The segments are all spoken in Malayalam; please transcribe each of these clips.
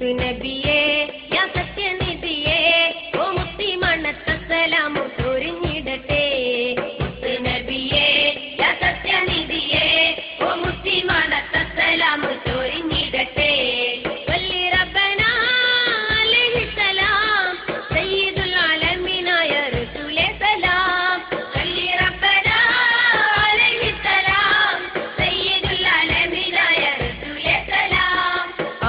നബിയേ യാ സത്യനിധിയേ ഓ മുത്തി മണത്തസലാമു ചൊരിഞ്ഞിടട്ടെ. നബിയേ യാ സത്യനിധിയേ ഓ മുത്തി മണത്തസലാമു ചൊരിഞ്ഞിടട്ടെ. വല്ലി റബ്ബനാ അലൈഹിസ്സലാം സയ്യിദുൽ ആലമീനായ റസൂലേ സലാം. വല്ലി റബ്ബനാ അലൈഹിസ്സലാം സയ്യിദുൽ ആലമീനായ റസൂലേ സലാം.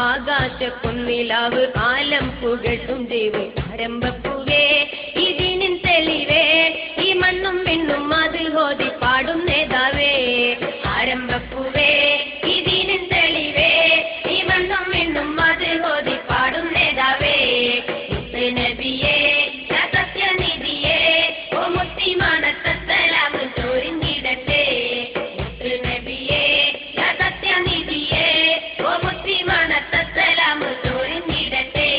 ആകാശപ്പൊന്നിലാവ് ആലം പുകഴ്ത്തും ദേവ് ആരംഭപ്പൂവേ ഇതിനിൻ തെളിവേ ഈ മണ്ണും പെണ്ണും അത് ഹോതി പാടും നേതാവേ. ആരംഭപ്പൂവേ ഇതിനിൻ തെളിവേ ഈ മണ്ണും പെണ്ണും അത് ഹോതി പാടും നേതാവേ. നബിയേ യാ സത്യനിധിയേ ഓ മുത്തി മണത്തസലാമു ചൊരിഞ്ഞിടട്ടെ. നബിയേ യാ സത്യനിധിയേ ഓ മുത്തി മണത്തസലാമു ചൊരിഞ്ഞിടട്ടെ.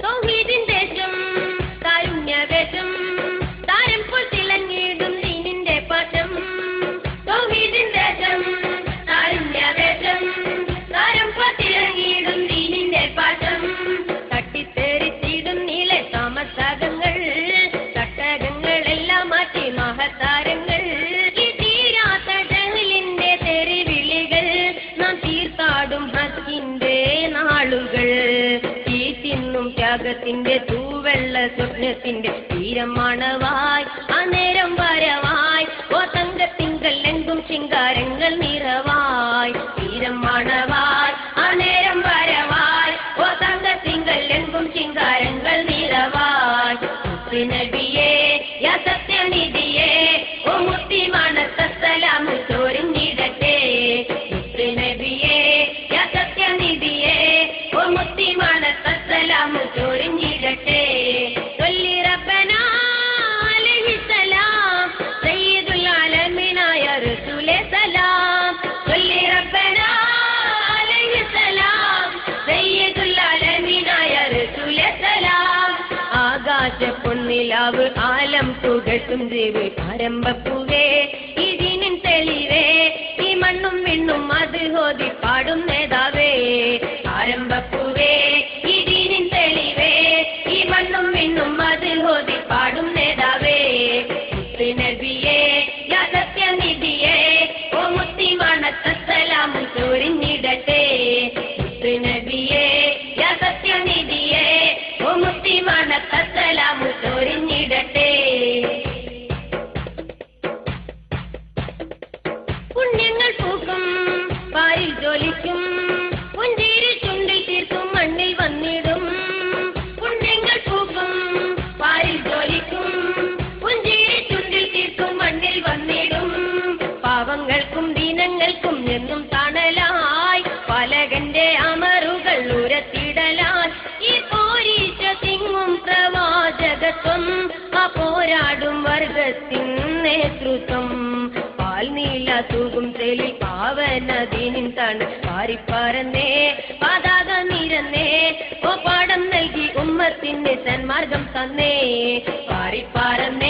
തൗഹീദിൻ ദേശം കാരുണ്യവേഷം താരം പോൽ തിളങ്ങിടും ദീനിന്റെ പാഠം. തൗഹീദിൻ ദേശം കാരുണ്യവേഷം താരം പോൽ തിളങ്ങിടും ദീനിന്റെ പാഠം. തട്ടിത്തെറിച്ചിടും നീളെ താമസകങ്ങൾ തട്ടകങ്ങളെല്ലാം മാറ്റി മഹതാരങ്ങൾ. ഈ തീരാത്ത ജഹലിന്റെ തെറിവിളികൾ നാം തീർത്താടും ഹക്കിന്റെ നാളുകൾ. ഈ തിന്നും ത്യാഗത്തിന്റെ തൂവെള്ള സ്വപ്നത്തിന്റെ തീരമാണവായി അനേരം വരവായി ഓ തങ്കത്തിങ്കൽ എങ്കും ശിങ്കാരങ്ങൾ നിറവായി. തീരമാണവായി അനേരം വരവായി ഓ തങ്കത്തിങ്കൽ എങ്കും ശിങ്കാരങ്ങൾ നിറവായി. നബിയേ യാ സത്യനിധിയേ ഓ മുത്തി മണത്തസലാമു ചൊരിഞ്ഞിടട്ടെ. നബിയേ യാ സത്യനിധിയേ ഓ മുത്തി മണത്തസലാമു ചൊരിഞ്ഞിടട്ടെ. വല്ലി റബ്ബനാ അലൈഹിസ്സലാം സയ്യിദുൽ ആലമീനായ റസൂലേ സലാം. വല്ലി റബ്ബനാ അലൈഹിസ്സലാം സയ്യിദുൽ ആലമീനായ റസൂലേ സലാം. ആകാശപ്പൊന്നിലാവ് ആലം പുകഴ്ത്തും ദേവ് ആരംഭപ്പൂവേ ഇതിനിൻ തെളിവേ ഈ മണ്ണും വിണ്ണും അത് ഹോതി പാടും നേതാവേ. ആരംഭപ്പൂവേ ഇതിനിൻ തെളിവേ ഈ മണ്ണും വിണ്ണും അത് ഹോതി പാടും നേതാവേ. നബിയേ യാ സത്യനിധിയേ ഓ മുത്തി മണത്തസലാമു ചൊരിഞ്ഞിടട്ടെ. നബിയേ യാ സത്യനിധിയേ ഓ മുത്തി മണത്തസലാമു ചൊരിഞ്ഞിടട്ടെ. പുണ്യങ്ങൾ പൂക്കും പാരിൽ ജ്വലിക്കും പുഞ്ചിരി ചുണ്ടിൽ തീർക്കും മണ്ണിൽ വന്നിടും. പുണ്യങ്ങൾ പൂക്കും പാരിൽ ജ്വലിക്കും പുഞ്ചിരി ചുണ്ടിൽ തീർക്കും മണ്ണിൽ വന്നിടും. പാവങ്ങൾക്കും ദീനങ്ങൾക്കും എന്നും തണലായി പലകന്റെ അമറുകൾ ഉരത്തിടലായി. ഈ പോരീശ തിങ്ങും പ്രവാചകത്വം ആ പോരാടും വർഗത്തിൻ നേതൃത്വം. പാൽനീല തൂകും തെളിൽ പാവനദീനിൻ തണ് പാരിപ്പറന്നേ പതാക നിരന്നേ ഓ പാഠം നൽകി ഉമ്മത്തിന് സന്മാർഗം തന്നേ. പാരിപ്പറന്നേ